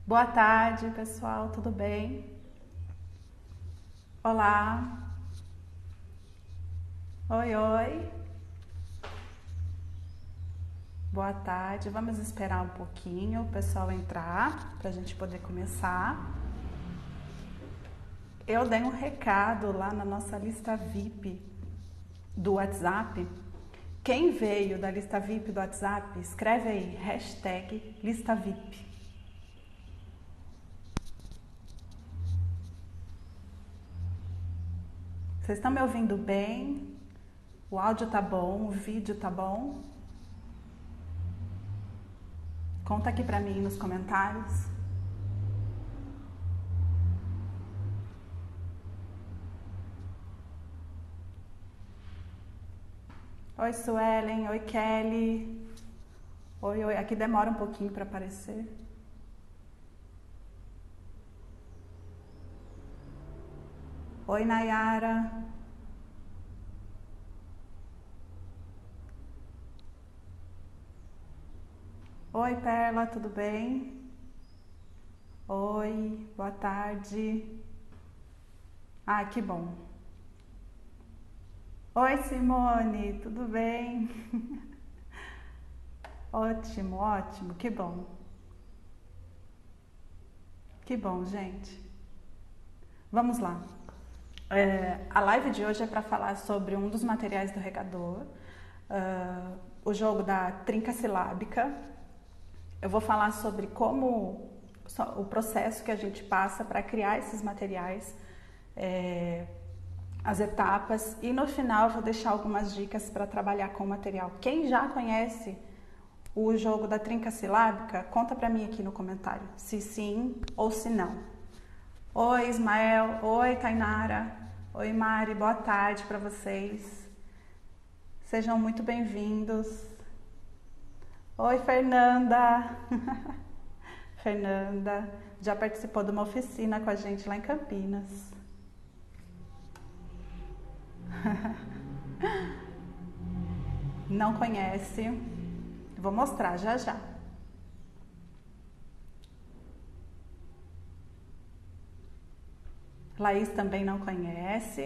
Boa tarde, pessoal, tudo bem? Olá, oi, oi, boa tarde. Vamos esperar um pouquinho o pessoal entrar para a gente poder começar. Eu dei um recado lá na nossa lista VIP do WhatsApp. Quem veio da lista VIP do WhatsApp, escreve aí, hashtag lista VIP. Vocês estão me ouvindo bem? O áudio tá bom? O vídeo tá bom? Conta aqui pra mim nos comentários. Oi, Suelen. Oi, Kelly. Oi, oi. Aqui demora um pouquinho para aparecer. Oi, Nayara. Oi, Perla, tudo bem? Oi, boa tarde. Ah, que bom. Oi, Simone, tudo bem? Ótimo, ótimo, que bom. Que bom, gente. Vamos lá. A live de hoje é para falar sobre um dos materiais do regador, o jogo da trinca silábica. Eu vou falar sobre como o processo que a gente passa para criar esses materiais, as etapas, e no final eu vou deixar algumas dicas para trabalhar com o material. Quem já conhece o jogo da trinca silábica, conta para mim aqui no comentário, se sim ou se não. Oi, Ismael. Oi, Tainara. Oi, Mari. Boa tarde para vocês. Sejam muito bem-vindos. Oi, Fernanda. Fernanda já participou de uma oficina com a gente lá em Campinas. Não conhece? Vou mostrar já já. Laís também não conhece.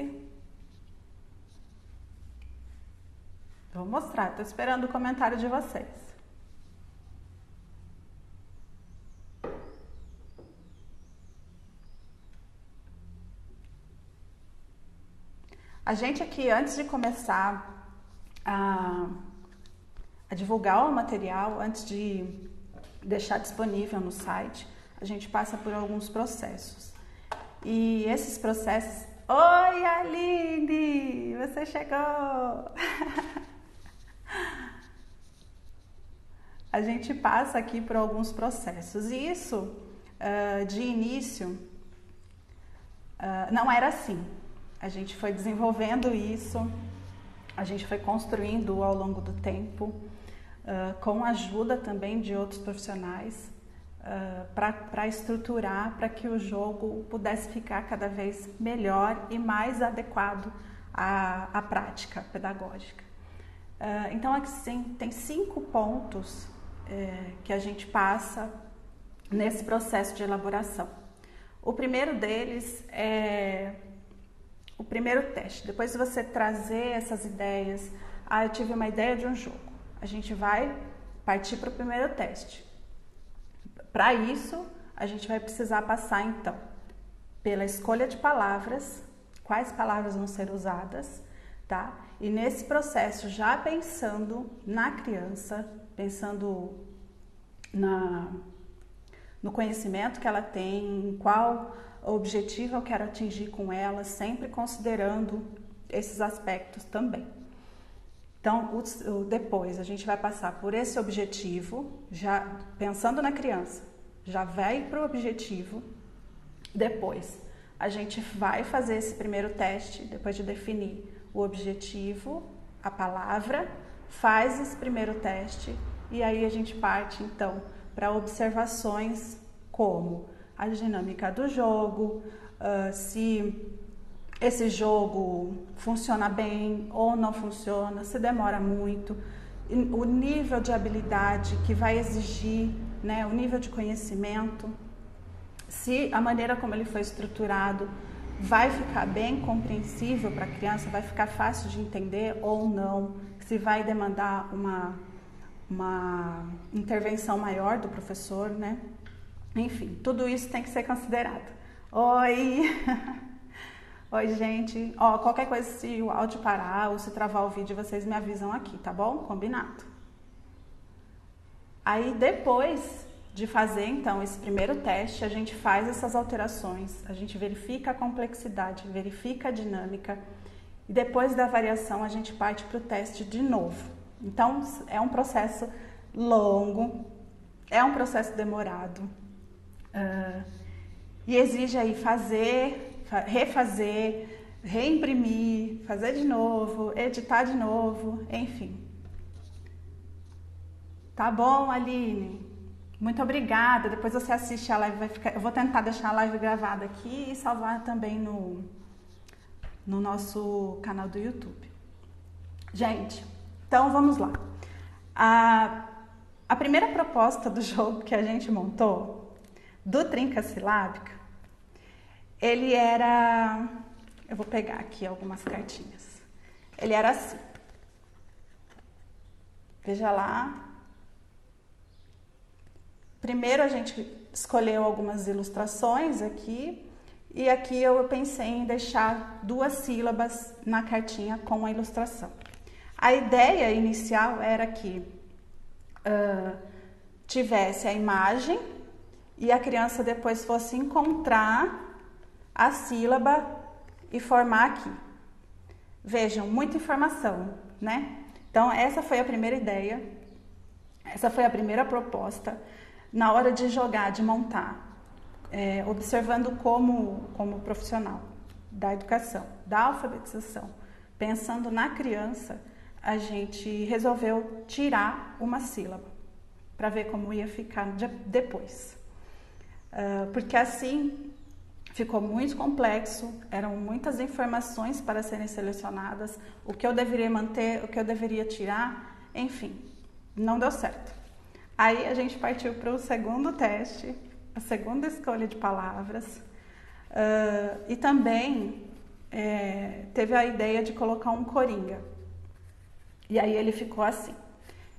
Vou mostrar, estou esperando o comentário de vocês. A gente aqui, antes de começar a divulgar o material, antes de deixar disponível no site, a gente passa por alguns processos. E esses processos... Oi, Aline! Você chegou! A gente passa aqui por alguns processos. E isso, de início, não era assim. A gente foi desenvolvendo isso, a gente foi construindo ao longo do tempo, com a ajuda também de outros profissionais, para estruturar, para que o jogo pudesse ficar cada vez melhor e mais adequado à prática pedagógica. Então, assim, tem 5 pontos que a gente passa nesse processo de elaboração. O primeiro deles é o primeiro teste. Depois de você trazer essas ideias, eu tive uma ideia de um jogo. A gente vai partir para o primeiro teste. Para isso, a gente vai precisar passar, então, pela escolha de palavras, quais palavras vão ser usadas, tá? E nesse processo, já pensando na criança, pensando no conhecimento que ela tem, em qual objetivo eu quero atingir com ela, sempre considerando esses aspectos também. Então, depois a gente vai passar por esse objetivo, já pensando na criança, já vai para o objetivo. Depois, a gente vai fazer esse primeiro teste, depois de definir o objetivo, a palavra, faz esse primeiro teste e aí a gente parte, então, para observações como a dinâmica do jogo, se esse jogo funciona bem ou não funciona, se demora muito, o nível de habilidade que vai exigir, né, o nível de conhecimento. se a maneira como ele foi estruturado vai ficar bem compreensível para a criança, vai ficar fácil de entender ou não, se vai demandar uma intervenção maior do professor, né? Enfim, tudo isso tem que ser considerado. Oi! Oi, gente. Ó, qualquer coisa, se o áudio parar ou se travar o vídeo, vocês me avisam aqui, tá bom? Combinado. Aí, depois de fazer, então, esse primeiro teste, a gente faz essas alterações, a gente verifica a complexidade, verifica a dinâmica e depois da variação a gente parte para o teste de novo. Então, é um processo longo, é um processo demorado e exige aí fazer, refazer, reimprimir, fazer de novo, editar de novo, enfim. Tá bom, Aline? Muito obrigada. Depois você assiste a live, eu vou tentar deixar a live gravada aqui e salvar também no nosso canal do YouTube. Gente, então vamos lá. A primeira proposta do jogo que a gente montou, do Trinca Silábica, ele era... Eu vou pegar aqui algumas cartinhas. Ele era assim. Veja lá. Primeiro a gente escolheu algumas ilustrações aqui e aqui eu pensei em deixar 2 sílabas na cartinha com a ilustração. A ideia inicial era que tivesse a imagem e a criança depois fosse encontrar a sílaba e formar aqui. Vejam, muita informação, né? Então essa foi a primeira ideia, essa foi a primeira proposta. Na hora de jogar, de montar, observando como profissional da educação, da alfabetização, pensando na criança, a gente resolveu tirar uma sílaba para ver como ia ficar depois. Porque assim ficou muito complexo, eram muitas informações para serem selecionadas, o que eu deveria manter, o que eu deveria tirar, enfim, não deu certo. Aí a gente partiu para o segundo teste, a segunda escolha de palavras, e também teve a ideia de colocar um coringa. E aí ele ficou assim.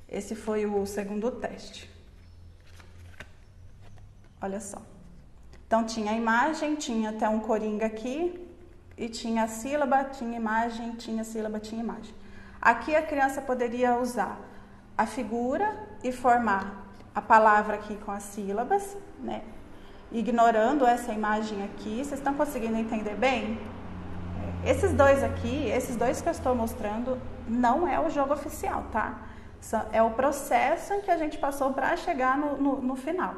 Esse foi o segundo teste. Olha só. Então tinha a imagem, tinha até um coringa aqui, e tinha a sílaba, tinha imagem, tinha sílaba, tinha imagem. Aqui a criança poderia usar a figura e formar a palavra aqui com as sílabas, né? Ignorando essa imagem aqui. Vocês estão conseguindo entender bem? Esses dois aqui, esses dois que eu estou mostrando, não é o jogo oficial, tá? É o processo em que a gente passou para chegar no final,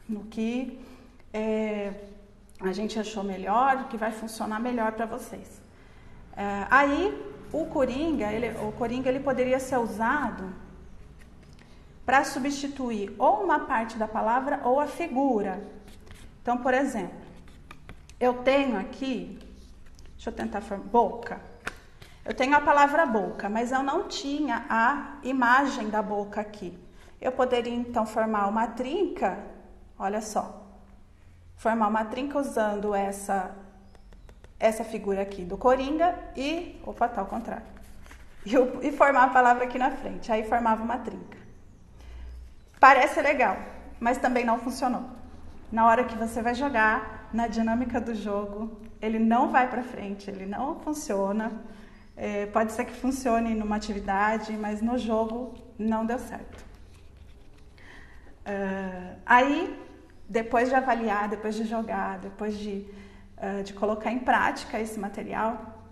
no que a gente achou melhor, que vai funcionar melhor para vocês. Aí o coringa ele poderia ser usado para substituir ou uma parte da palavra ou a figura. Então, por exemplo, eu tenho aqui, deixa eu tentar formar, boca. Eu tenho a palavra boca, mas eu não tinha a imagem da boca aqui. Eu poderia então formar uma trinca, olha só, formar uma trinca usando essa figura aqui do coringa e, opa, tá ao contrário, e formar a palavra aqui na frente, aí formava uma trinca. Parece legal, mas também não funcionou. Na hora que você vai jogar, na dinâmica do jogo, ele não vai para frente, ele não funciona. Pode ser que funcione numa atividade, mas no jogo não deu certo. Aí, depois de avaliar, depois de jogar, depois de colocar em prática esse material,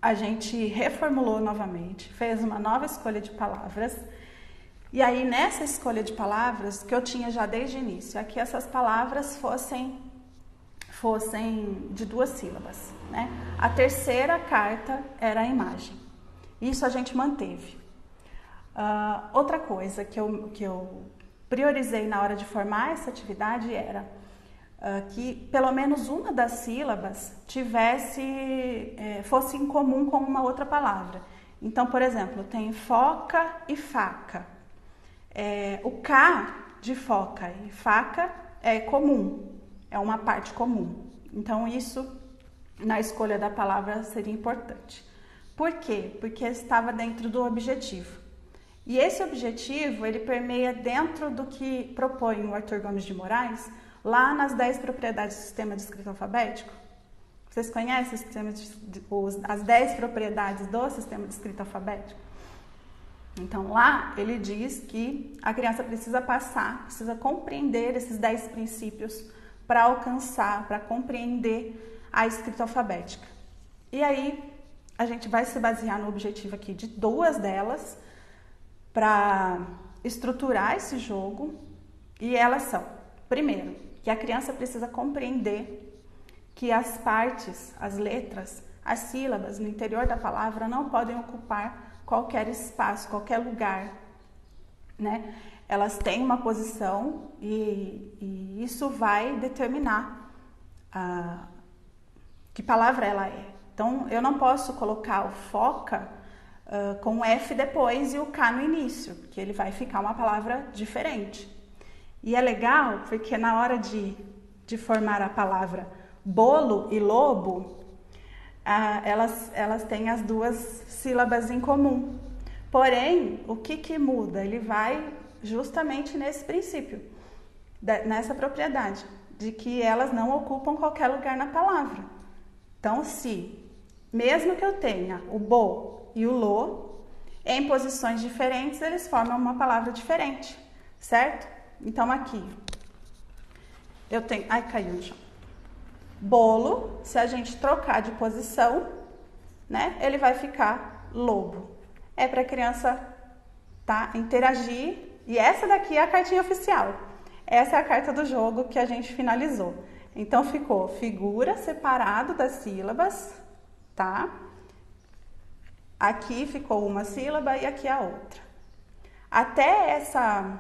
a gente reformulou novamente, fez uma nova escolha de palavras. E aí, nessa escolha de palavras, que eu tinha já desde o início, é que essas palavras fossem de 2 sílabas, né? A terceira carta era a imagem. Isso a gente manteve. Outra coisa que eu priorizei na hora de formar essa atividade era que pelo menos uma das sílabas fosse em comum com uma outra palavra. Então, por exemplo, tem foca e faca. O K de foca e faca é comum. é uma parte comum. Então, isso na escolha da palavra seria importante. Por quê? Porque estava dentro do objetivo. E esse objetivo, ele permeia dentro do que propõe o Arthur Gomes de Moraes, lá nas 10 propriedades do sistema de escrita alfabético. Vocês conhecem as 10 propriedades do sistema de escrita alfabético? Então, lá ele diz que a criança precisa compreender esses 10 princípios para alcançar, para compreender a escrita alfabética. E aí, a gente vai se basear no objetivo aqui de 2 delas para estruturar esse jogo. E elas são, primeiro, que a criança precisa compreender que as partes, as letras, as sílabas no interior da palavra não podem ocupar qualquer espaço, qualquer lugar, né? Elas têm uma posição e isso vai determinar que palavra ela é. Então, eu não posso colocar o foca com o F depois e o K no início, porque ele vai ficar uma palavra diferente. E é legal porque na hora de formar a palavra bolo e lobo, elas têm as 2 sílabas em comum. Porém, o que muda? Ele vai justamente nesse princípio, nessa propriedade, de que elas não ocupam qualquer lugar na palavra. Então, mesmo que eu tenha o bo e o lo, em posições diferentes, eles formam uma palavra diferente, certo? Então, aqui, eu tenho... Ai, caiu no chão. Bolo, se a gente trocar de posição, né, ele vai ficar lobo. É para a criança interagir. E essa daqui é a cartinha oficial. Essa é a carta do jogo que a gente finalizou. Então, ficou figura separado das sílabas, tá? Aqui ficou uma sílaba e aqui a outra. Até essa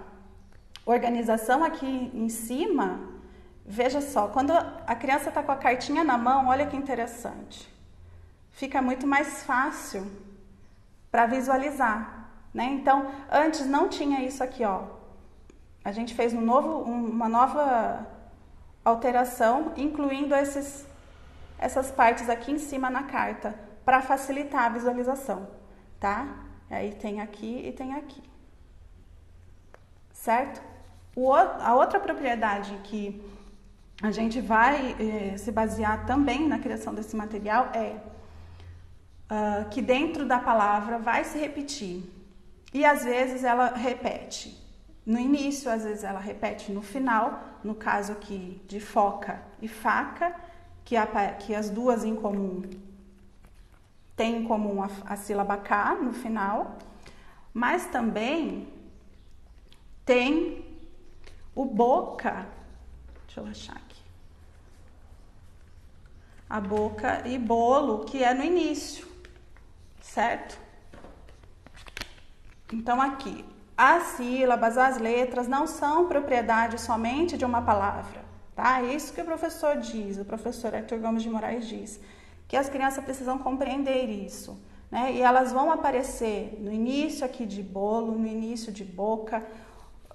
organização aqui em cima, veja só, quando a criança está com a cartinha na mão, olha que interessante. Fica muito mais fácil para visualizar, né? Então, antes não tinha isso aqui, ó. A gente fez uma nova alteração, incluindo essas partes aqui em cima na carta, para facilitar a visualização, tá? Aí tem aqui e tem aqui, certo? A outra propriedade que a gente vai se basear também na criação desse material é que dentro da palavra vai se repetir. E às vezes ela repete no início, às vezes ela repete no final, no caso aqui de foca e faca, que as 2 em comum têm em comum a sílaba K no final, mas também tem o boca, deixa eu achar aqui, a boca e bolo, que é no início, certo? Então, aqui, as sílabas, as letras não são propriedade somente de uma palavra, tá? É isso que o professor diz, o professor Arthur Gomes de Moraes diz, que as crianças precisam compreender isso, né? E elas vão aparecer no início aqui de bolo, no início de boca,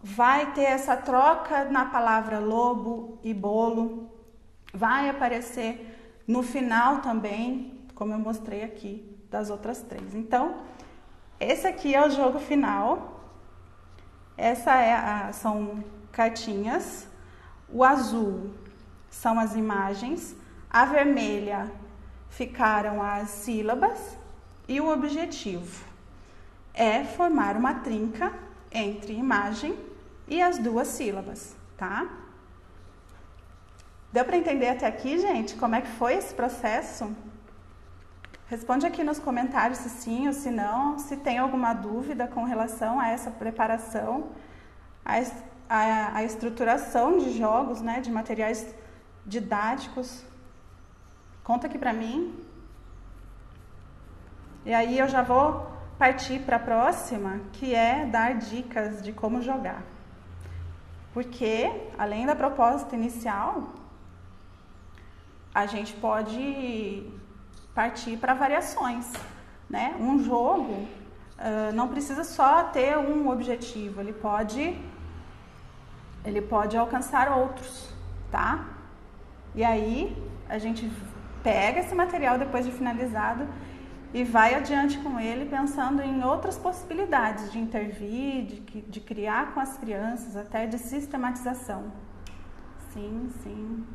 vai ter essa troca na palavra lobo e bolo, vai aparecer no final também, como eu mostrei aqui, das outras 3. Então, esse aqui é o jogo final. São cartinhas. O azul são as imagens. A vermelha ficaram as sílabas. E o objetivo é formar uma trinca entre imagem e as 2 sílabas, tá? Deu para entender até aqui, gente, como é que foi esse processo? Responde aqui nos comentários se sim ou se não, se tem alguma dúvida com relação a essa preparação, a estruturação de jogos, né, de materiais didáticos. Conta aqui para mim. E aí eu já vou partir para a próxima, que é dar dicas de como jogar. Porque, além da proposta inicial, a gente pode partir para variações, né? Um jogo não precisa só ter um objetivo, ele pode alcançar outros, tá? E aí a gente pega esse material depois de finalizado e vai adiante com ele pensando em outras possibilidades de intervir, de criar com as crianças, até de sistematização. Sim, sim.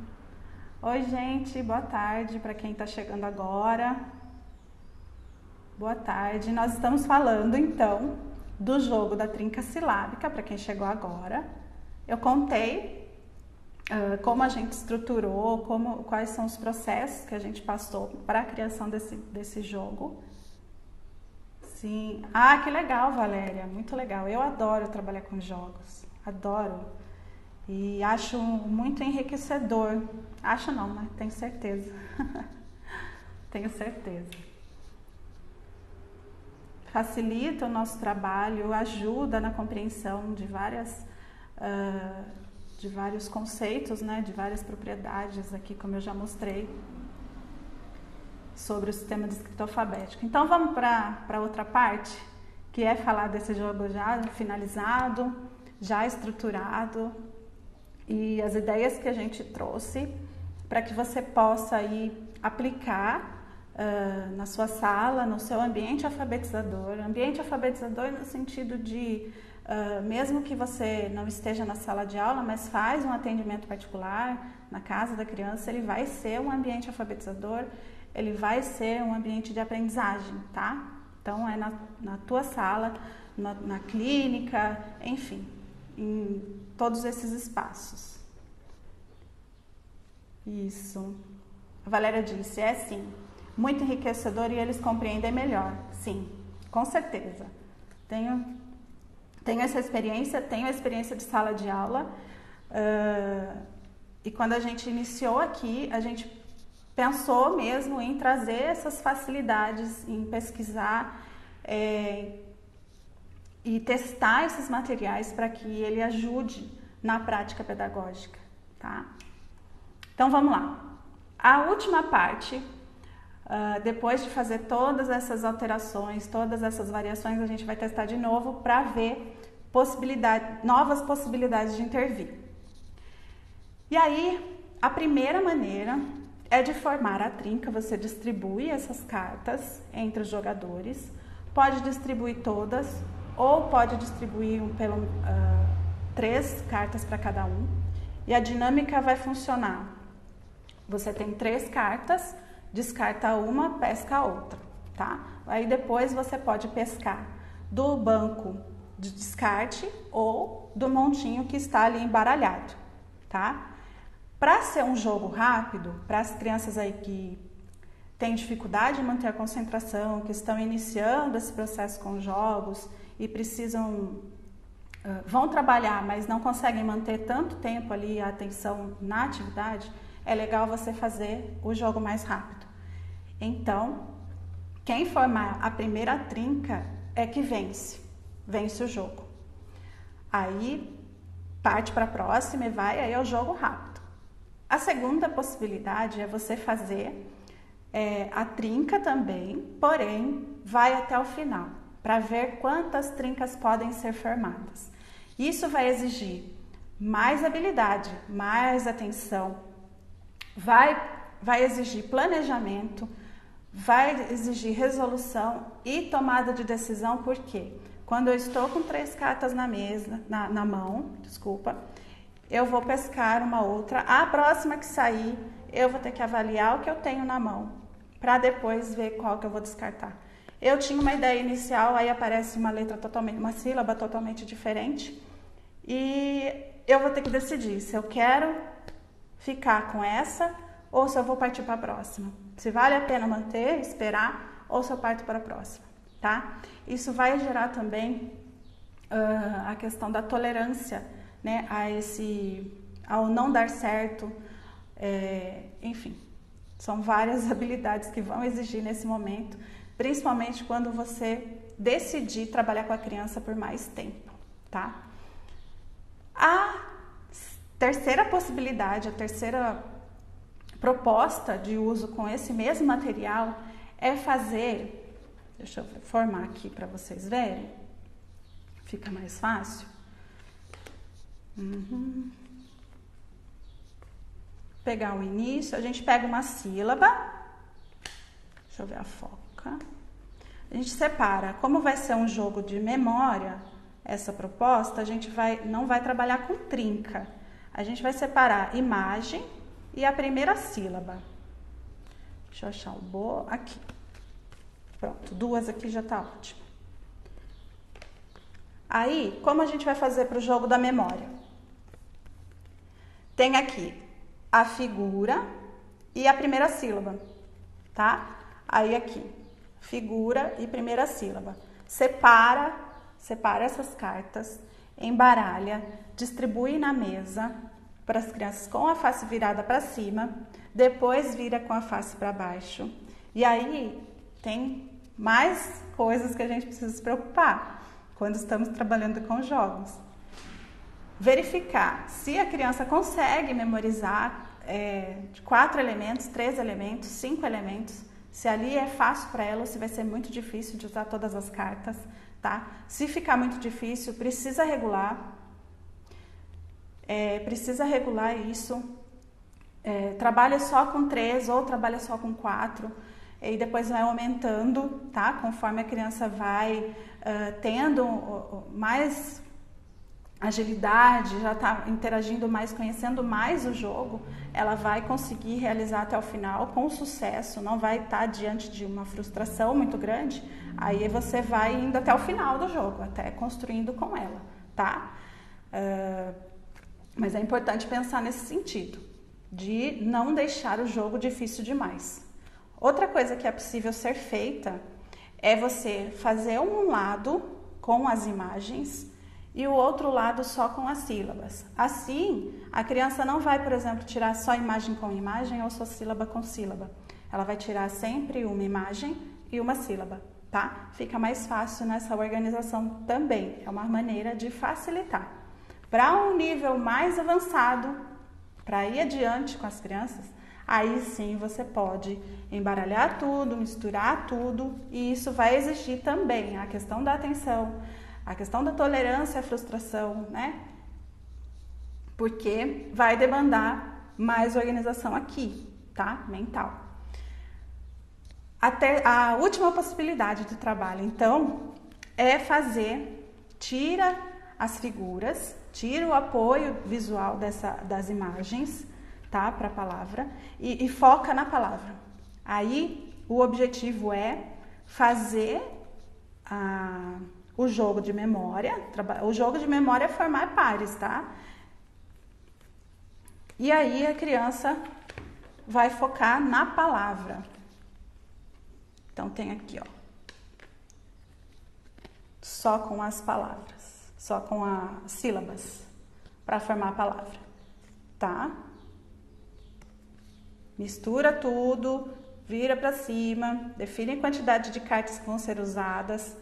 Oi, gente, boa tarde para quem está chegando agora. Boa tarde. Nós estamos falando, então, do jogo da trinca silábica, para quem chegou agora. Eu contei como a gente estruturou, quais são os processos que a gente passou para a criação desse jogo. Sim. Ah, que legal, Valéria. Muito legal. Eu adoro trabalhar com jogos. Adoro. E acho muito enriquecedor. Acho não, né? Tenho certeza. Tenho certeza. Facilita o nosso trabalho, ajuda na compreensão de vários conceitos, né? De várias propriedades aqui, como eu já mostrei, sobre o sistema descrito alfabético. Então vamos para outra parte, que é falar desse jogo já finalizado, já estruturado, e as ideias que a gente trouxe para que você possa aí aplicar na sua sala, no seu ambiente alfabetizador. Ambiente alfabetizador no sentido de, mesmo que você não esteja na sala de aula, mas faz um atendimento particular na casa da criança, ele vai ser um ambiente alfabetizador, ele vai ser um ambiente de aprendizagem, tá? Então é na tua sala, na clínica, enfim, em todos esses espaços. Isso. A Valéria disse, é sim, muito enriquecedor e eles compreendem melhor. Sim, com certeza. Tenho essa experiência, tenho a experiência de sala de aula. E quando a gente iniciou aqui, a gente pensou mesmo em trazer essas facilidades, em pesquisar e testar esses materiais para que ele ajude na prática pedagógica, tá? Então vamos lá. A última parte, depois de fazer todas essas alterações, todas essas variações, a gente vai testar de novo para ver novas possibilidades de intervir. E aí, a primeira maneira é de formar a trinca. Você distribui essas cartas entre os jogadores, pode distribuir todas ou pode distribuir 3 cartas para cada um. E a dinâmica vai funcionar. Você tem 3 cartas, descarta uma, pesca a outra, tá? Aí depois você pode pescar do banco de descarte ou do montinho que está ali embaralhado, tá? Para ser um jogo rápido, para as crianças aí que têm dificuldade em manter a concentração, que estão iniciando esse processo com jogos e vão trabalhar, mas não conseguem manter tanto tempo ali a atenção na atividade, é legal você fazer o jogo mais rápido. Então, quem formar a primeira trinca é que vence o jogo. Aí, parte para a próxima e aí é o jogo rápido. A segunda possibilidade é você fazer a trinca também, porém, vai até o final, para ver quantas trincas podem ser formadas. Isso vai exigir mais habilidade, mais atenção, vai exigir planejamento, vai exigir resolução e tomada de decisão, porque quando eu estou com 3 cartas na mesa, na mão, eu vou pescar uma outra, a próxima que sair, eu vou ter que avaliar o que eu tenho na mão, para depois ver qual que eu vou descartar. Eu tinha uma ideia inicial, aí aparece uma sílaba totalmente diferente, e eu vou ter que decidir se eu quero ficar com essa ou se eu vou partir para a próxima. Se vale a pena manter, esperar, ou se eu parto para a próxima, tá? Isso vai gerar também a questão da tolerância, né, ao não dar certo, enfim, são várias habilidades que vão exigir nesse momento, principalmente quando você decidir trabalhar com a criança por mais tempo, tá? A terceira possibilidade, a terceira proposta de uso com esse mesmo material é fazer, deixa eu formar aqui para vocês verem, fica mais fácil. pegar o início, a gente pega uma sílaba, deixa eu ver a foca, a gente separa. Como vai ser um jogo de memória, essa proposta, a gente não vai trabalhar com trinca, a gente vai separar imagem e a primeira sílaba. Deixa eu achar o bo aqui. Pronto, duas aqui já tá ótimo. Aí, como a gente vai fazer para o jogo da memória? Tem aqui a figura e a primeira sílaba, tá? Aí aqui, figura e primeira sílaba. Separa essas cartas, embaralha, distribui na mesa para as crianças com a face virada para cima, depois vira com a face para baixo. E aí tem mais coisas que a gente precisa se preocupar quando estamos trabalhando com jogos. Verificar se a criança consegue memorizar 4 elementos, 3 elementos, 5 elementos, se ali é fácil para ela ou se vai ser muito difícil de usar todas as cartas, tá? Se ficar muito difícil, precisa regular isso. Trabalha só com 3 ou trabalha só com 4 e depois vai aumentando, tá? Conforme a criança vai tendo mais agilidade, já está interagindo mais, conhecendo mais o jogo, ela vai conseguir realizar até o final com sucesso, não vai estar diante de uma frustração muito grande, aí você vai indo até o final do jogo, até construindo com ela, tá? Mas é importante pensar nesse sentido, de não deixar o jogo difícil demais. Outra coisa que é possível ser feita é você fazer um lado com as imagens e o outro lado só com as sílabas. Assim, a criança não vai, por exemplo, tirar só imagem com imagem ou só sílaba com sílaba. Ela vai tirar sempre uma imagem e uma sílaba, tá? Fica mais fácil nessa organização também. É uma maneira de facilitar. Para um nível mais avançado, para ir adiante com as crianças, aí sim você pode embaralhar tudo, misturar tudo, e isso vai exigir também a questão da atenção, a questão da tolerância à frustração, né? Porque vai demandar mais organização aqui, tá? Mental. Até a última possibilidade de trabalho, então, é tira as figuras, tira o apoio visual das imagens, tá? Para a palavra, e foca na palavra. Aí, o objetivo é fazer o jogo de memória. O jogo de memória é formar pares, tá? E aí a criança vai focar na palavra. Então tem aqui, ó, só com as palavras, só com as sílabas para formar a palavra, tá? Mistura tudo, vira para cima, define a quantidade de cartas que vão ser usadas,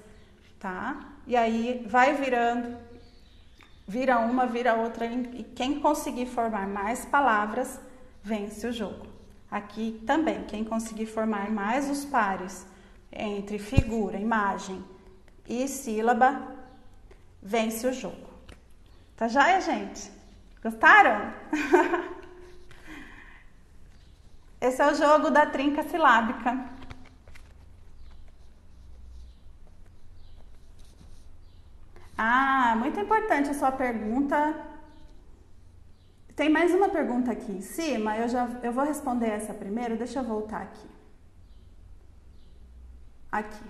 tá? E aí vai virando, vira uma, vira outra, e quem conseguir formar mais palavras vence o jogo. Aqui também, quem conseguir formar mais os pares entre figura, imagem e sílaba, vence o jogo. Tá joia, gente? Gostaram? Esse é o jogo da trinca silábica. Muito importante a sua pergunta. Tem mais uma pergunta aqui em cima, eu vou responder essa primeiro, deixa eu voltar aqui. Aqui.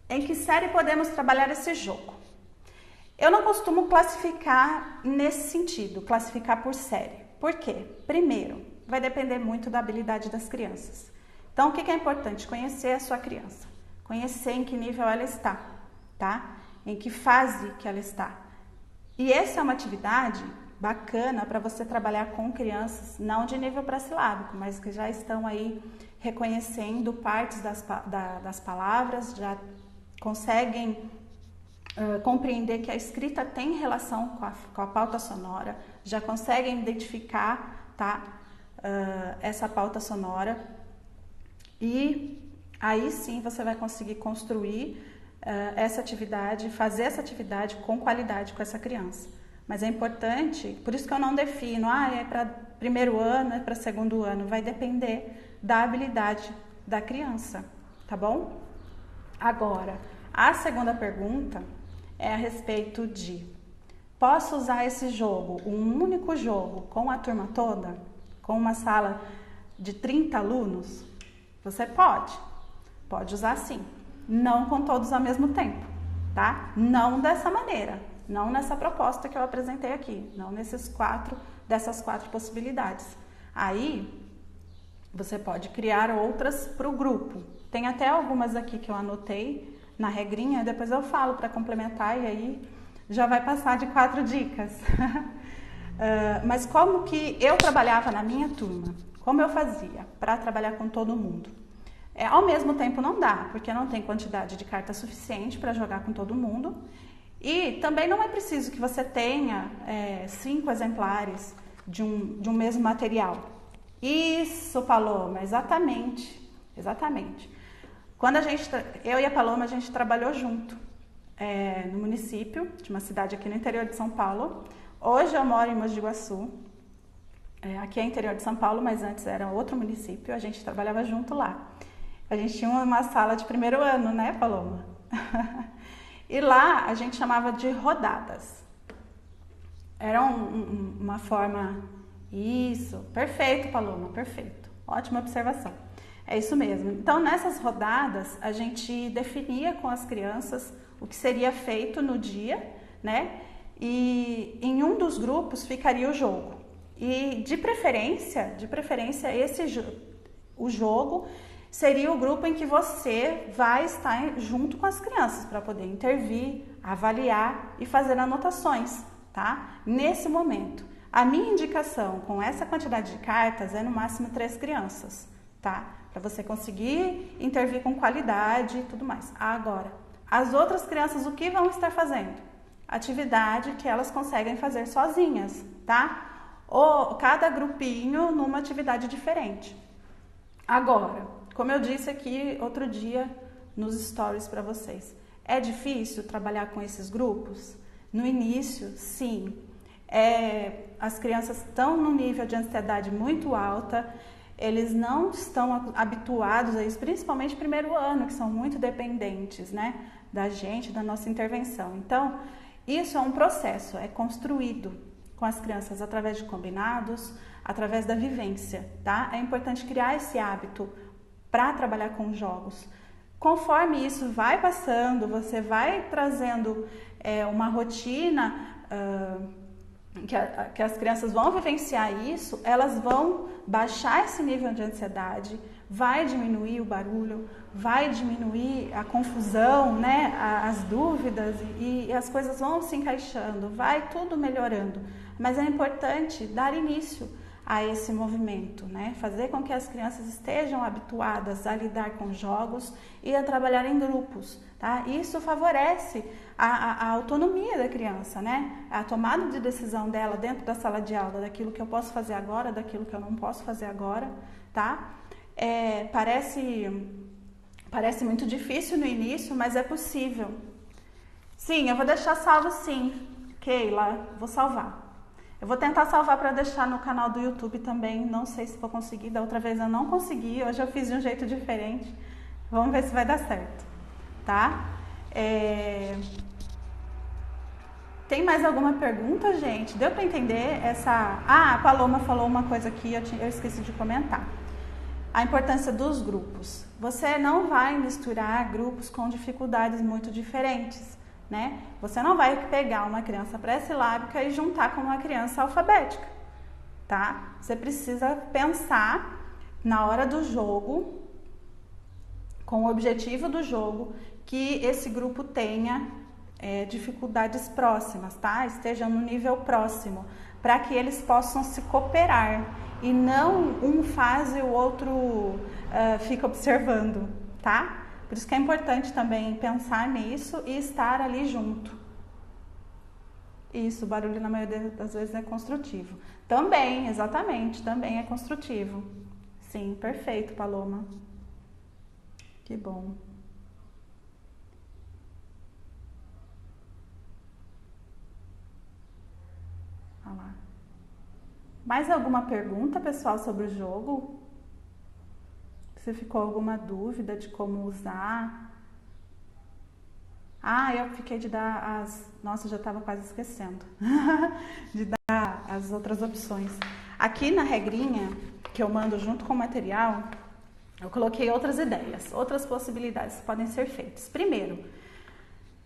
Em que série podemos trabalhar esse jogo? Eu não costumo classificar nesse sentido, classificar por série. Por quê? Primeiro, vai depender muito da habilidade das crianças. Então, o que é importante? Conhecer a sua criança. Conhecer em que nível ela está, tá? Em que fase que ela está. E essa é uma atividade bacana para você trabalhar com crianças, não de nível pré-silábico, mas que já estão aí reconhecendo partes das palavras, já conseguem compreender que a escrita tem relação com a pauta sonora, já conseguem identificar, tá, essa pauta sonora, e aí sim você vai conseguir construir essa atividade, fazer essa atividade com qualidade com essa criança. Mas é importante, por isso que eu não defino, é para primeiro ano, é para segundo ano, vai depender da habilidade da criança, tá bom? Agora, a segunda pergunta é a respeito de: posso usar esse jogo, um único jogo, com a turma toda? Com uma sala de 30 alunos? Você pode usar sim, não com todos ao mesmo tempo, tá? Não dessa maneira, não nessa proposta que eu apresentei aqui, não dessas quatro possibilidades. Aí, você pode criar outras para o grupo. Tem até algumas aqui que eu anotei na regrinha, depois eu falo para complementar e aí já vai passar de 4 dicas. Mas como que eu trabalhava na minha turma? Como eu fazia para trabalhar com todo mundo? Ao mesmo tempo não dá, porque não tem quantidade de cartas suficiente para jogar com todo mundo. E também não é preciso que você tenha 5 exemplares de um mesmo material. Isso, Paloma, exatamente. Quando eu e a Paloma, a gente trabalhou junto no município de uma cidade aqui no interior de São Paulo. Hoje eu moro em Mogi Guaçu. Aqui é interior de São Paulo, mas antes era outro município. A gente trabalhava junto lá. A gente tinha uma sala de primeiro ano, né, Paloma? E lá a gente chamava de rodadas. Era uma forma... Isso, perfeito, Paloma, perfeito. Ótima observação. É isso mesmo. Então, nessas rodadas, a gente definia com as crianças o que seria feito no dia, né? E em um dos grupos ficaria o jogo. E de preferência, o jogo seria o grupo em que você vai estar junto com as crianças para poder intervir, avaliar e fazer anotações, tá? Nesse momento. A minha indicação com essa quantidade de cartas é no máximo 3 crianças, tá? Para você conseguir intervir com qualidade e tudo mais. Agora, as outras crianças o que vão estar fazendo? Atividade que elas conseguem fazer sozinhas, tá? Ou cada grupinho numa atividade diferente. Agora, como eu disse aqui outro dia nos stories para vocês, é difícil trabalhar com esses grupos? No início, sim. As crianças estão num nível de ansiedade muito alta, eles não estão habituados a isso, principalmente primeiro ano, que são muito dependentes, né, da gente, da nossa intervenção. Então, isso é um processo, é construído com as crianças através de combinados, através da vivência, tá? É importante criar esse hábito para trabalhar com jogos. Conforme isso vai passando, você vai trazendo uma rotina que as crianças vão vivenciar isso, elas vão baixar esse nível de ansiedade, vai diminuir o barulho, vai diminuir a confusão, né, as dúvidas e as coisas vão se encaixando, vai tudo melhorando. Mas é importante dar início a esse movimento, né, fazer com que as crianças estejam habituadas a lidar com jogos e a trabalhar em grupos, tá? Isso favorece a autonomia da criança, né? A tomada de decisão dela dentro da sala de aula, daquilo que eu posso fazer agora, daquilo que eu não posso fazer agora, tá? Parece muito difícil no início, mas é possível. Sim, eu vou deixar salvo sim, Keila, vou salvar. Eu vou tentar salvar para deixar no canal do YouTube também, não sei se vou conseguir, da outra vez eu não consegui, hoje eu fiz de um jeito diferente. Vamos ver se vai dar certo, tá? Tem mais alguma pergunta, gente? Deu para entender a Paloma falou uma coisa aqui, eu esqueci de comentar. A importância dos grupos. Você não vai misturar grupos com dificuldades muito diferentes, né? Você não vai pegar uma criança pré-silábica e juntar com uma criança alfabética, tá? Você precisa pensar na hora do jogo, com o objetivo do jogo, que esse grupo tenha dificuldades próximas, tá? Esteja no nível próximo, para que eles possam se cooperar e não um faz e o outro fica observando, tá? Por isso que é importante também pensar nisso e estar ali junto. Isso, o barulho na maioria das vezes é construtivo. Também, exatamente, também é construtivo. Sim, perfeito, Paloma. Que bom. Mais alguma pergunta, pessoal, sobre o jogo? Se ficou alguma dúvida de como usar? Ah, eu fiquei de dar as... Nossa, já estava quase esquecendo. De dar as outras opções. Aqui na regrinha, que eu mando junto com o material, eu coloquei outras ideias, outras possibilidades que podem ser feitas. Primeiro,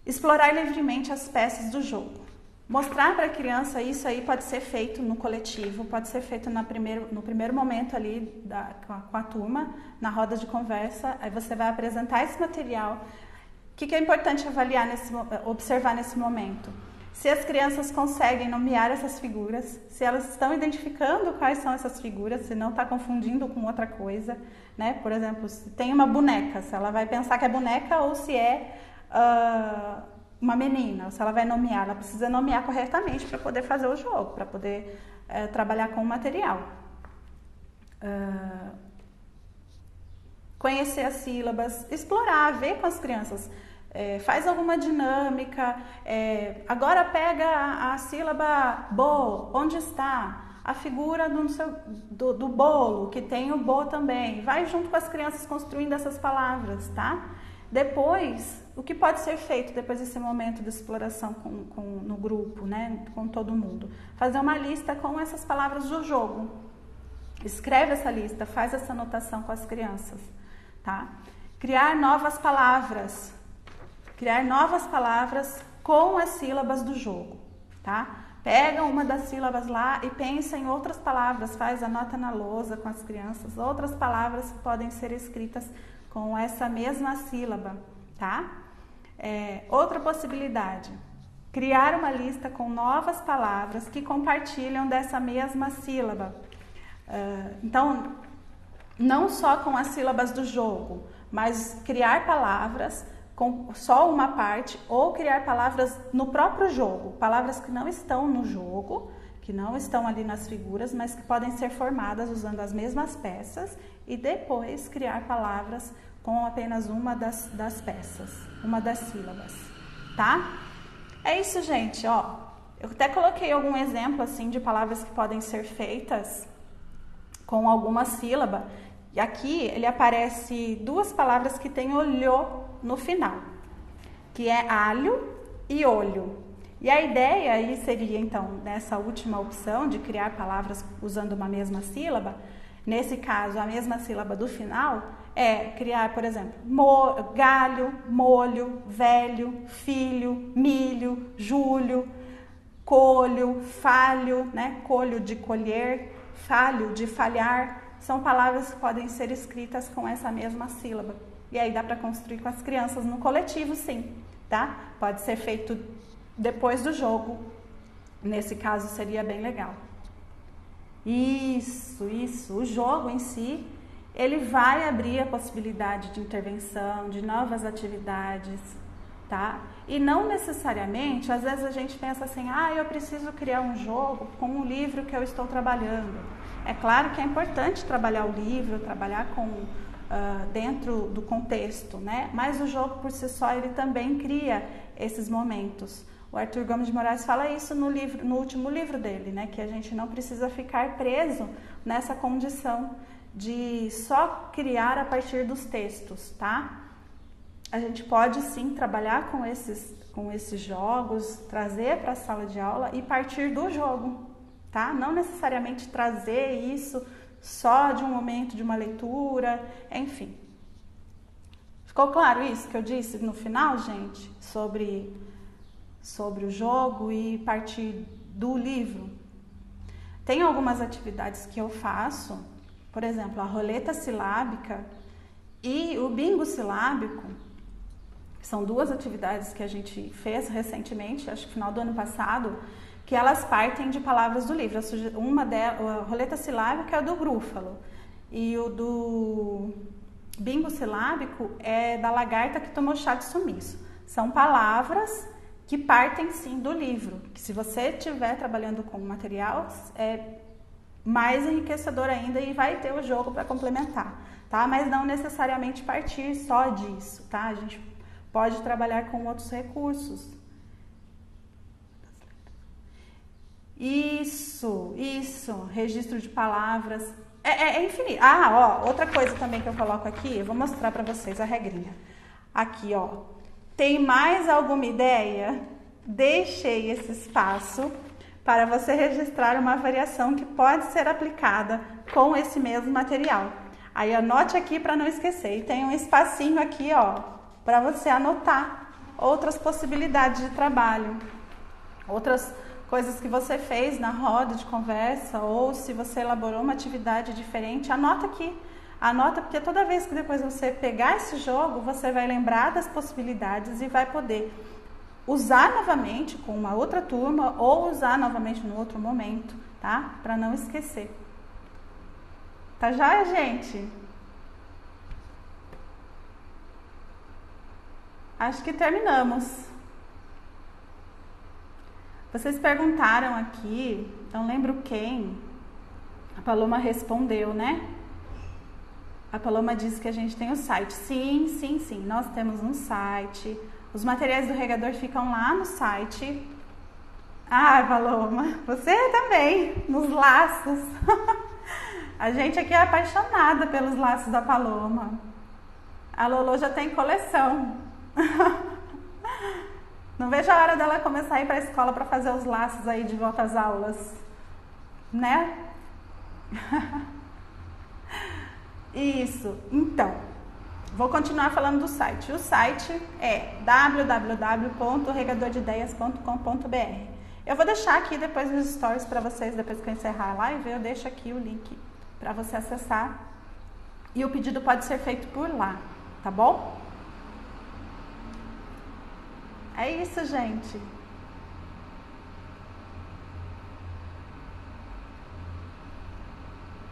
explorar livremente as peças do jogo. Mostrar para a criança isso aí pode ser feito no coletivo, pode ser feito no primeiro momento ali com a turma, na roda de conversa. Aí você vai apresentar esse material. O que é importante observar nesse momento? Se as crianças conseguem nomear essas figuras, se elas estão identificando quais são essas figuras, se não está confundindo com outra coisa, né? Por exemplo, se tem uma boneca, se ela vai pensar que é boneca ou se é uma menina, ou se ela vai nomear, ela precisa nomear corretamente para poder fazer o jogo, para poder trabalhar com o material. Conhecer as sílabas, explorar, ver com as crianças. Faz alguma dinâmica, agora pega a sílaba bo, onde está? A figura do bolo, que tem o bo também. Vai junto com as crianças construindo essas palavras, tá? Depois, o que pode ser feito depois desse momento de exploração no grupo, né? Com todo mundo? Fazer uma lista com essas palavras do jogo. Escreve essa lista, faz essa anotação com as crianças, tá? Criar novas palavras. Criar novas palavras com as sílabas do jogo, tá? Pega uma das sílabas lá e pensa em outras palavras, anota na lousa com as crianças, outras palavras que podem ser escritas com essa mesma sílaba, tá? Outra possibilidade, criar uma lista com novas palavras que compartilham dessa mesma sílaba. Então, não só com as sílabas do jogo, mas criar palavras com só uma parte ou criar palavras no próprio jogo, palavras que não estão no jogo, que não estão ali nas figuras, mas que podem ser formadas usando as mesmas peças e depois criar palavras com apenas uma das peças, uma das sílabas, tá? É isso, gente, ó. Eu até coloquei algum exemplo assim de palavras que podem ser feitas com alguma sílaba. E aqui ele aparece duas palavras que tem olho no final, que é alho e olho. E a ideia aí seria, então, nessa última opção de criar palavras usando uma mesma sílaba, nesse caso, a mesma sílaba do final, criar, por exemplo, galho, molho, velho, filho, milho, julho, colho, falho, né? Colho de colher, falho de falhar. São palavras que podem ser escritas com essa mesma sílaba. E aí dá para construir com as crianças no coletivo, sim, tá? Pode ser feito depois do jogo. Nesse caso seria bem legal. Isso. O jogo em si, ele vai abrir a possibilidade de intervenção, de novas atividades, tá? E não necessariamente, às vezes a gente pensa assim, eu preciso criar um jogo com um livro que eu estou trabalhando. É claro que é importante trabalhar o livro, trabalhar dentro do contexto, né? Mas o jogo por si só, ele também cria esses momentos. O Arthur Gomes de Moraes fala isso no último livro dele, né? Que a gente não precisa ficar preso nessa condição de só criar a partir dos textos, tá? A gente pode sim trabalhar com esses jogos, trazer para a sala de aula e partir do jogo, tá? Não necessariamente trazer isso só de um momento de uma leitura, enfim. Ficou claro isso que eu disse no final, gente? Sobre o jogo e partir do livro. Tem algumas atividades que eu faço, por exemplo, a roleta silábica e o bingo silábico, que são duas atividades que a gente fez recentemente, acho que no final do ano passado, que elas partem de palavras do livro. A roleta silábica é do Grúfalo e o do bingo silábico é da lagarta que tomou chá de sumiço. São palavras que partem sim do livro, que se você estiver trabalhando com material, é mais enriquecedor ainda e vai ter o jogo para complementar, tá? Mas não necessariamente partir só disso, tá? A gente pode trabalhar com outros recursos. Isso, registro de palavras. É infinito. Ah, ó, outra coisa também que eu coloco aqui, eu vou mostrar para vocês a regrinha. Aqui, ó. Tem mais alguma ideia? Deixei esse espaço para você registrar uma variação que pode ser aplicada com esse mesmo material. Aí anote aqui para não esquecer. E tem um espacinho aqui, ó, para você anotar outras possibilidades de trabalho, outras coisas que você fez na roda de conversa, ou se você elaborou uma atividade diferente, anota aqui. Anota, porque toda vez que depois você pegar esse jogo, você vai lembrar das possibilidades e vai poder usar novamente com uma outra turma ou usar novamente no outro momento, tá? Para não esquecer. Tá joia, gente? Acho que terminamos. Vocês perguntaram aqui, não lembro quem, a Paloma respondeu, né? A Paloma disse que a gente tem o site. Sim, nós temos um site. Os materiais do regador ficam lá no site. Ah, Paloma, você também, nos laços. A gente aqui é apaixonada pelos laços da Paloma. A Lolo já tem coleção. Não vejo a hora dela começar a ir para a escola para fazer os laços aí de volta às aulas, né? Isso. Então, vou continuar falando do site. O site é www.regadordeideas.com.br. Eu vou deixar aqui depois nos stories para vocês, depois que eu encerrar a live, eu deixo aqui o link para você acessar. E o pedido pode ser feito por lá, tá bom? É isso, gente.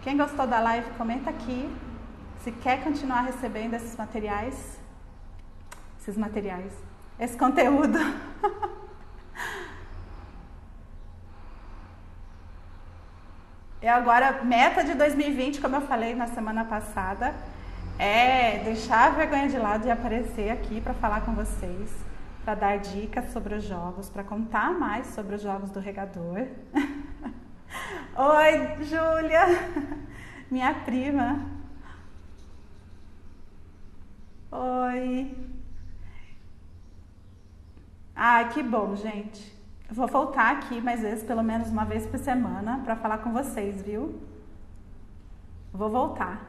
Quem gostou da live, comenta aqui. Se quer continuar recebendo esses materiais, esse conteúdo. E agora, meta de 2020, como eu falei na semana passada, é deixar a vergonha de lado e aparecer aqui para falar com vocês, para dar dicas sobre os jogos, para contar mais sobre os jogos do regador. Oi, Júlia, minha prima. Oi. Ai, que bom, gente. Eu vou voltar aqui mais vezes, pelo menos uma vez por semana, para falar com vocês, viu? Vou voltar.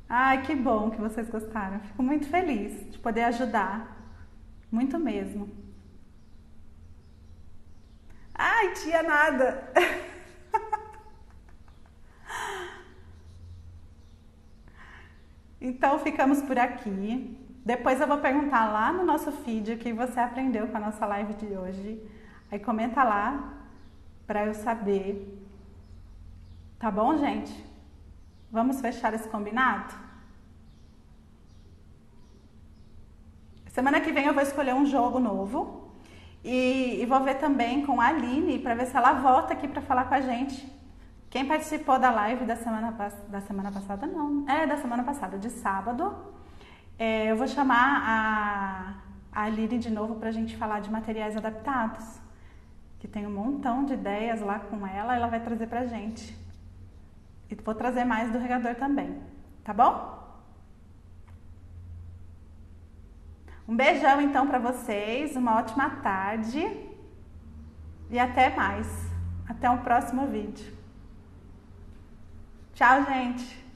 Ai, que bom que vocês gostaram. Fico muito feliz de poder ajudar. Muito mesmo. Ai, tia, nada. Então, ficamos por aqui. Depois eu vou perguntar lá no nosso feed o que você aprendeu com a nossa live de hoje. Aí comenta lá para eu saber. Tá bom, gente? Vamos fechar esse combinado? Semana que vem eu vou escolher um jogo novo e vou ver também com a Aline para ver se ela volta aqui para falar com a gente. Quem participou da live da semana passada, da semana passada, de sábado, eu vou chamar a Aline de novo para a gente falar de materiais adaptados, que tem um montão de ideias lá com ela vai trazer pra gente. E vou trazer mais do regador também, tá bom? Um beijão então para vocês, uma ótima tarde e até mais. Até o próximo vídeo. Tchau, gente!